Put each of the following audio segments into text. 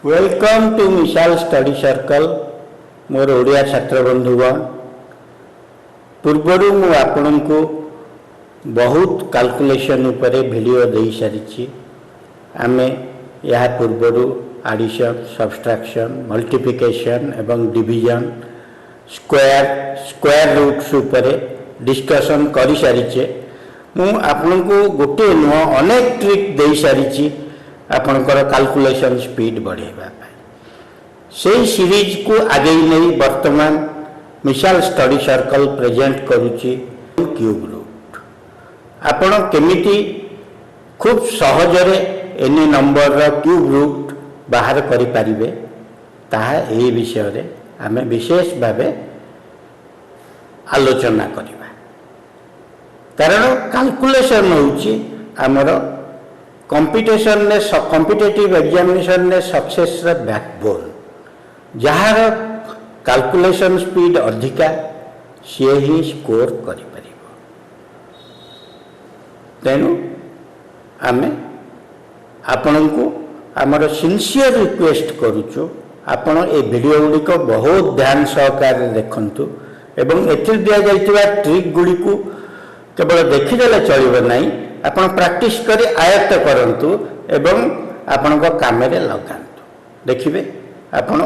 Welcome to मिसाल study circle मोर ओडिया छात्र बंधुगण पूर्वर मु आपण को बहुत कैलकुलेशन उपरे वीडियो दे सारी आमे या पूर्वर एडिशन सब्सट्रैक्शन मल्टीप्लिकेशन एवं डिवीजन स्क्वायर रूट्स उपरे डिस्कशन कर सारी मु आपण को गोटे नुह अनेक ट्रिक दे सारी आपणकर कैलकुलेशन स्पीड बढ़ेबा से सीरीज को आगे नहीं वर्तमान मिसाल स्टडी सर्कल प्रेजेंट करुच्ची क्यूब रूट आपण केमिति खूब सहजरे एनी नंबर रो क्यूब रूट बाहर करि परिबे ताहा एही विषय रे आमे विशेष भावे आलोचना करिबा कारण कैलकुलेशन होउची हमर कंपिटिशन ने कॉम्पिटिटिव एग्जामिनेशन ने सक्सेस रा बैकबोन जहार कैलकुलेशन स्पीड अधिका सी ही स्कोर करि परिबो तेनु आमे आपण को आमर सिंसियर रिक्वेस्ट करूचु आपण ए वीडियो गुडी को बहुत ध्यान सहकार देखंतु एवं एथि दिया जाइतिबा ट्रिक गुडी को केवल देखिदेले चलिबो नाही आपण प्रैक्टिस करी आयत्त करंतु एवं आपण को काम रे लगांतु देखिबे आपण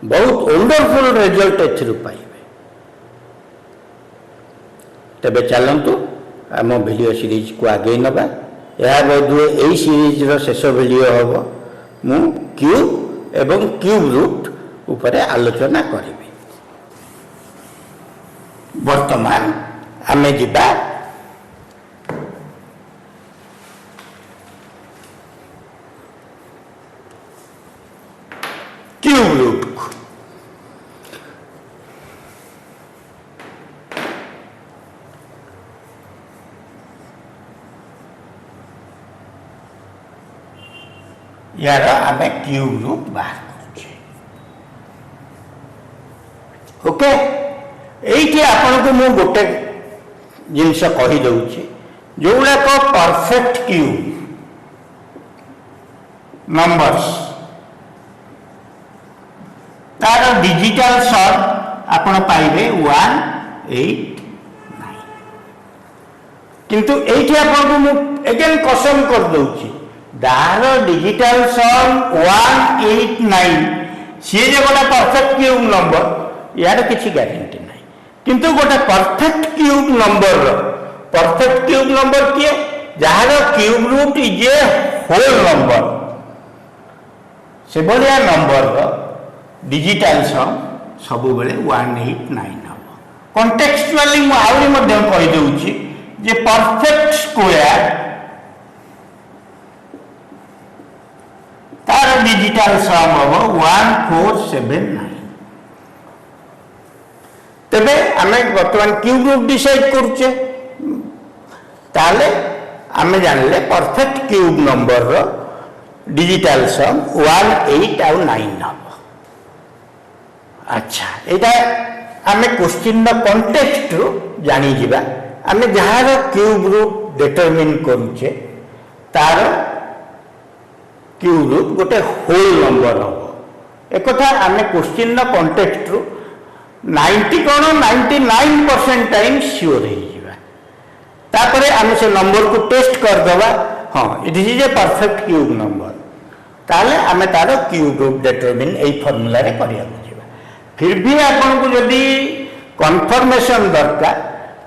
बहुत वंडरफुल रिजल्ट एथिरु पाइबे। तबे चलंतु आम वीडियो सीरीज को आगे नबा या बोधुए एही सीरीज रो शेष वीडियो हबो मु क्यूब एवं क्यूब रूट ऊपर आलोचना करिबी। वर्तमान आमे जिबा क्यूब रूट को यार आमे क्यूब रूट बाहर करूचे ओके एठी आपण को मु गोटे जिनस कहि दउची जोला को परफेक्ट क्यूब नंबर्स तार डिजिटल सम आपण पाइबे 189 किंतु एठी आपण को मु अगेन कसम कर दउची दार डिजिटल सम 189 सी जे गोटा परफेक्ट क्यूब नंबर यार किसी गारंटी नहीं किंतु गोटा परफेक्ट क्यूब नंबर किए जार cube root is a whole number से बढ़िया नंबर डिजिटल सम सब बेले 189 हम कॉन्टेक्चुअली मु आउरी मध्य कहि देउची जे परफेक्ट स्क्वायर तार डिजिटल सम हम 1479 तबे आमे वर्तमान क्यूब रूट डिसाइड करूचे ताले आमे जानले परफेक्ट क्यूब नंबर रो डिजिटल सम 189 हम अच्छा एटा आमे क्वेश्चन द कॉन्टेक्स्ट रो जानि जिबा आमे जहार क्यूब रूट डिटरमिन करूचे तार क्यूब रूट गोटे होल नंबर हम एक कथा आमे क्वेश्चन द कॉन्टेक्स्ट रो 90 कोन 99% टाइम श्योर हे जिबा तापरे आमे से नंबर को टेस्ट कर दबा हां it is a perfect cube number ताले आमे तार क्यूब रूट डिटरमिन एई फार्मूला रे करिया फिर भी आपन को यदि कन्फर्मेशन दरकार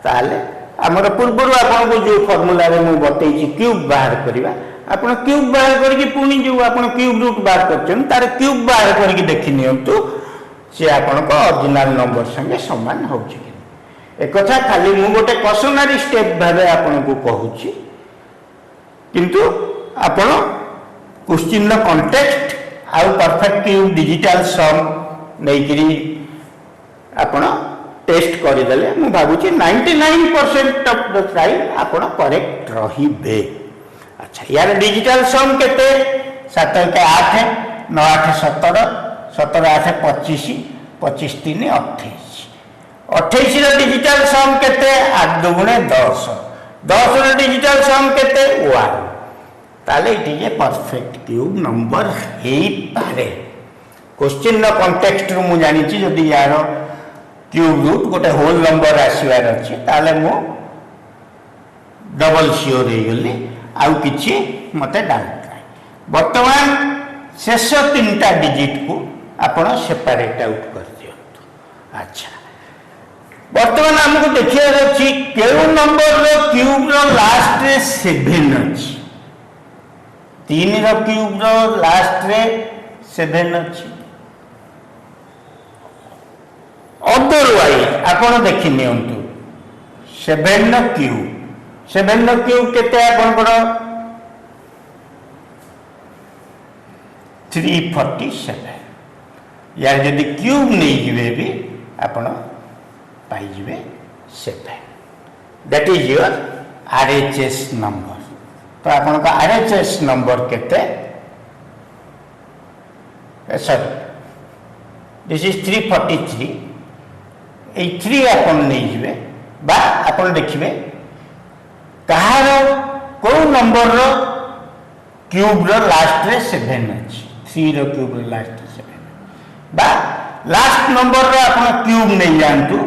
ताले हमर पूर्व आपन को जो फार्मूला रे मु बतैछि क्यूब बाहर करिवा आपन क्यूब बाहर करके पुनी जो आपन क्यूब रूट बाहर करछन तार क्यूब बाहर करके देखि नियंतु से आपन को ओरिजिनल नंबर संगे समान होछि कि एक कथा खाली मु गोटे कॉशनरी स्टेप भाबे आपन को कहूछि किंतु आपन क्वेश्चन द कॉन्टेक्स्ट आ परफेक्ट क्यूब डिजिटल सम नहीं आपण टेस्ट करदेले मु भाबुची 99% ऑफ द टाइम आपण करेक्ट रहिबे। अच्छा यार डिजिटल सम केते 7 के 8 9 8 17 17 8 25 25 3 28 28 रो डिजिटल सम केते 8 2 10 10 रो डिजिटल सम केते 1 ताले it is a perfect cube number हे पारे क्वेश्चन रो कॉन्टेक्स्ट रो मु जानि छि जदि यार क्यूब रूट गोटे होल नंबर आसीबार अछि ताले मु डबल श्योर हे गली आउ किछि मते डाउट नै वर्तमान शेष तीनटा डिजिट को आपण सेपरेट आउट कर दियंतु। अच्छा वर्तमान हमको देखिए अच्छी केउ नंबर रो क्यूब रो लास्ट रे 7 अछि 3 रो क्यूब रो लास्ट रे 7 अछि अदरवाइज आपण देखि नियंतु 7 रो क्यूब केते आपण को 347 यार यदि क्यूब नहीं जिवे भी आपण पाई जिवे 7 that is your RHS number. तो आपण का आरएचएस नंबर केते सॉरी दिस इज 343 ए 3 आपण नहीं जिवे बा आपण देखिबे कहार को नंबर रो क्यूब रो लास्ट रे 7 अछि 3 रो क्यूब रो लास्ट रे 7 बा लास्ट नंबर रो आपण क्यूब नहीं जानतु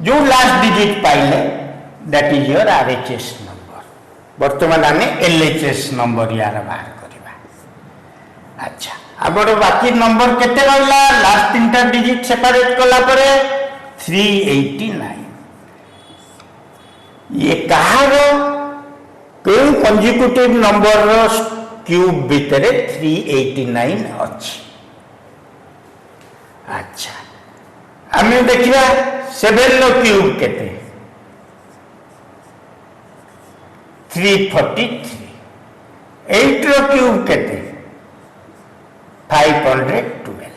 जो लास्ट डिजिट पाइले that is your RHS number. वर्तमान आमे एलएचएस नंबर यार बाहर करबा। अच्छा हमर बाकी नंबर केते रहला लास्ट तीनटा डिजिट सेपरेट कला परे 389 ये कहार कोन कंजिक्यूटिव नंबर रो क्यूब भितरे 389 अछि। अच्छा आमे देखिबा 7 रो क्यूब केते 343 8 रो क्यूब केते 512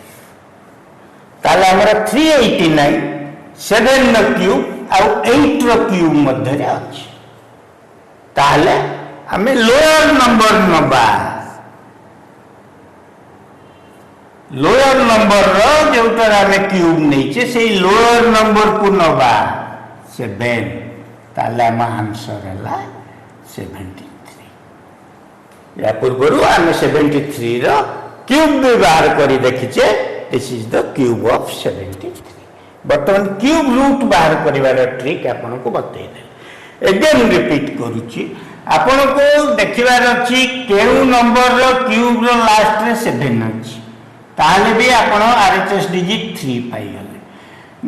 ताले हमरा 389 7 रो क्यूब आ 8 रो क्यूब मध्य रे अछि ताले हमें लोअर नंबर नबा लोअर नंबर रो जोटर हमें क्यूब नहीं छे से लोअर नंबर को नबा 7 ताले हम आंसर हला 73 या पूर्वरु हम 73 रो क्यूब व्यवहार करी देखिचे this is the cube of 73। बर्तमान क्यूब रूट बाहर करिवार ट्रिक आपन को बतै दे अगेन रिपीट करूची आपन को देखिबार अछि केउ नंबर रो क्यूब रो लास्ट रे 7 अछि ताले भी आपण आरएचएस डिजिट 3 पाई गले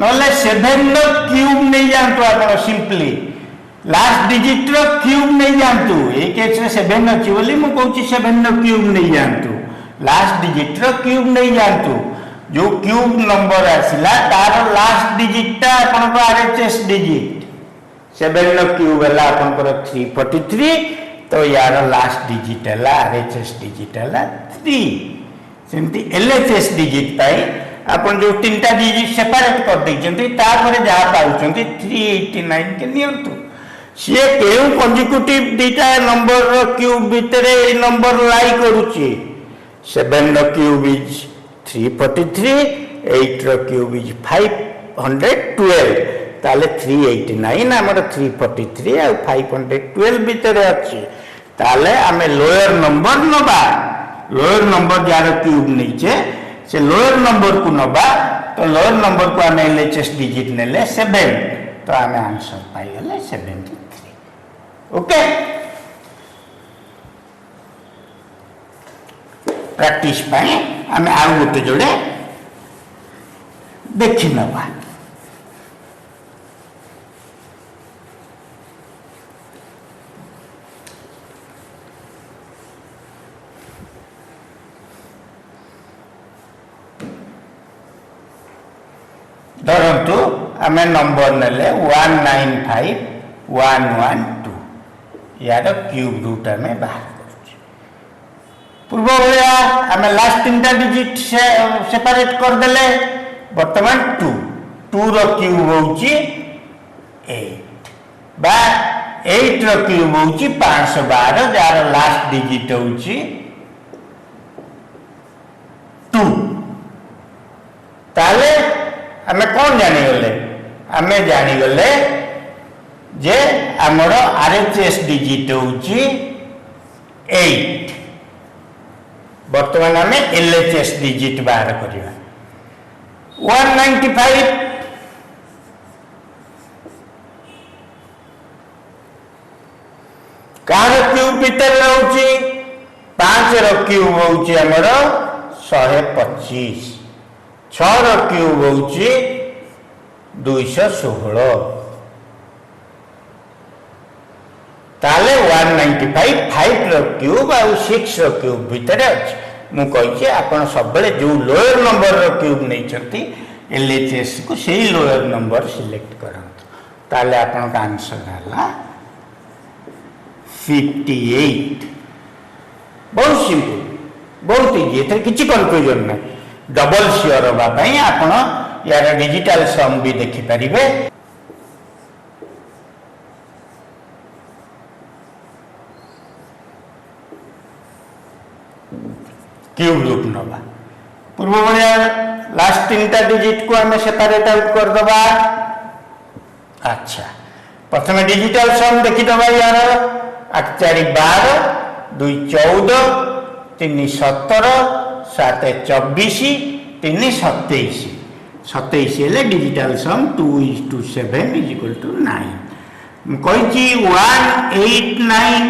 नले 7 रो क्यूब नहीं जानतो आपण सिंपली लास्ट डिजिट रो क्यूब नहीं जानतो ए केस रे 7 अछि बोली मु कहूची 7 रो क्यूब नहीं जानतो लास्ट डिजिट रो क्यूब नहीं जानतो जो क्यूब नंबर आसिला तार लास्ट डिजिट ता आपण को आरएचएस डिजिट 7 रो क्यूब हला आपण को 343 तो यार लास्ट डिजिट हला आरएचएस डिजिट हला 3 सेमती एलएचएस डिजिट पाई आपण जो तीनटा डिजिट सेपरेट कर दैछंती तापर जा पाउछंती 389 के नियंतु से केउ कंजिक्यूटिव डीटा नंबर रो क्यूब भितरे ए नंबर लाई करूची 7 रो क्यूब इज 343 8 रो क्यूब इज 512 ताले 389 हमर 343 आ 512 भितरे अछि ताले हमें लोअर नंबर नबा लोअर नंबर जार क्यूब नीचे से लोअर नंबर को नबा तो लोअर नंबर को हमें एलएचएस डिजिट नेले 7 तो हमें आंसर पाई गले 73। ओके प्रैक्टिस पाए हमें आउ गोटे जोड़े देखि नबा धरतु आम नंबर नेले 195112 यार क्यूब रूट आम बाहर कर पूर्व भाया आम लास्ट तीनटा डिजिट सेपरेट करदे बर्तमान 2 रो क्यूब होची 8 बा 8 रो क्यूब होची 512 जार लास्ट डिजिट होची 2 ताले हमें कौन जानीगले आमे जानीगले जे आमर आरएचएस डिजिट होची 8 बर्तमान आम LHS डिजिट बाहर करवा 195 कार क्यूब भीतर रोचे 5 क्यूब होची हमर 125 6 क्यूब होची 216 ताले 195 5 क्यूब आ 6 क्यूब भीतर अछि मु कहि आपण सब जो लोअर नंबर क्यूब नहीं चलती LHS को सही लोअर नंबर सिलेक्ट करंतु ताले आपण का आंसर हला 58 बहुत सिंपल बहुत इजी एथे किछि कंफ्यूजन ना डबल श्योर होबा पई आपण यार डिजिटल सम भी देखि परिबे क्यूब रूट नवा पूर्व भलिया लास्ट 3टा डिजिट को हमें सेपरेट आउट कर दबा अच्छा प्रथम डिजिटल सम देखि दबा यार 8 4 12 2 14 3 17 7 24 3 27 27 हेले डिजिटल सम 2:7 = 9 कहि 189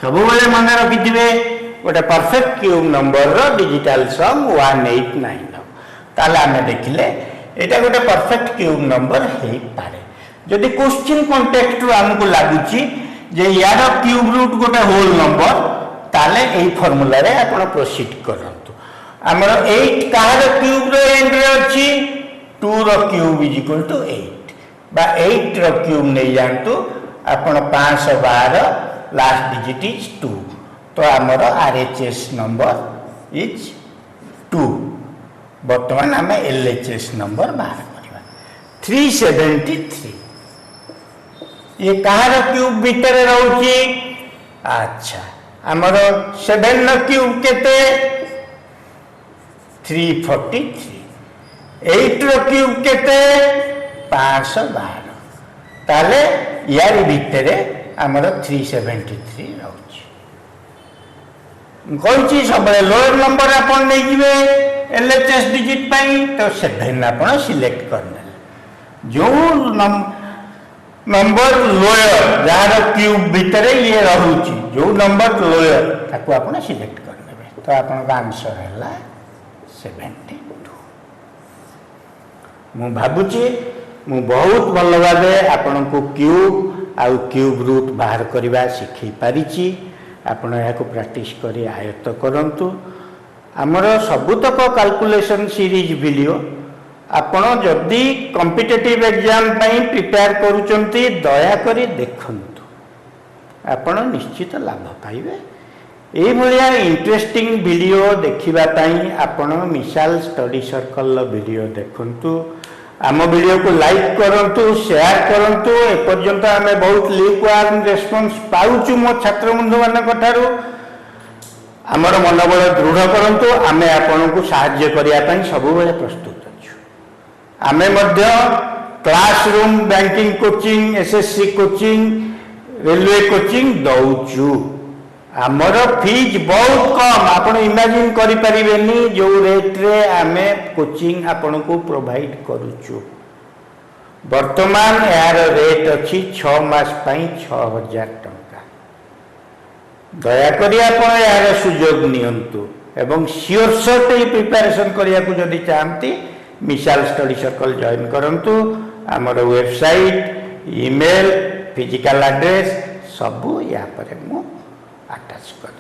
सब बेले मन रखिथिबे गोटे परफेक्ट क्यूब नंबर रो डिजिटल सम 189 ताले आमे देखिले एटा गोटे परफेक्ट क्यूब नंबर हे पारे जदि क्वेश्चन कॉन्टेक्स्ट रो हमको लागुची जे यार क्यूब रूट गोटे होल नंबर ताले एई फार्मूला रे आपण प्रोसीड करंतु हमर 8 काहर क्यूब रो एंड रे अछि 2 रो क्यूब = 8 बा 8 रो क्यूब नै जानतु आपण 512 लास्ट डिजिट इज 2 तो आमर RHS नंबर इज 2 बर्तमान आम LHS नंबर बाहर करवा 373 ये कहार क्यूब भीतर रोची अच्छा आमर 7 क्यूब केते 343 8 क्यूब केते 512 ताले यार भीतर आमर 373 रोची कही सब लोअर नंबर आपन नहीं जिवे LHS डिजिट पाई तो 7 आपन सिलेक्ट करने जो नंबर लोअर जार क्यूब भीतर ये रहउची जो नंबर लोअर ताको आपन सिलेक्ट करने तो आपन का आंसर हैला 72 मु भाबुची मु बहुत भल भाबे आपन को क्यूब आउ क्यूब रूट बाहर करबा सिखै पारिची आपण को प्रैक्टिस करी आयत्त करंतु आमर सबुतक कैलकुलेशन सीरीज वीडियो आपण जदि कॉम्पिटिटिव एग्जाम पई प्रिपेयर करूचंती दया करी देखंतु आपण निश्चित लाभ पाइबे ए भलिया इंटरेस्टिंग वीडियो देखिबा पई आपण मिसाल स्टडी सर्कल वीडियो देखंतु आम वीडियो को लाइक करंतु शेयर करंतु ए पर्यंत आमे बहुत ल्यूकवार्म रेस्पॉन्स पाउचु मो छात्र बंधु मानक ठारू आमर मनोबल दृढ़ करंतु आमे आपन को सहाय्य करिया पई सब बेले प्रस्तुत अछु आमे मध्य classroom banking coaching SSC coaching railway coaching दउचु आमर फीस बहुत कम आपण इमेजिन करि परिबेनी जो रेट रे आमे कोचिंग आपण को प्रोवाइड करूचु वर्तमान यार रेट अछि 6 मास पई 6000 टंका दया करी आपण यार सुयोग नियंतु एवं श्योर शॉट प्रिपरेशन करिया को जदि चाहंती मिसाल स्टडी सर्कल जॉइन करंतु आमर वेबसाइट ईमेल फिजिकल एड्रेस सब या पर मु अटैच कर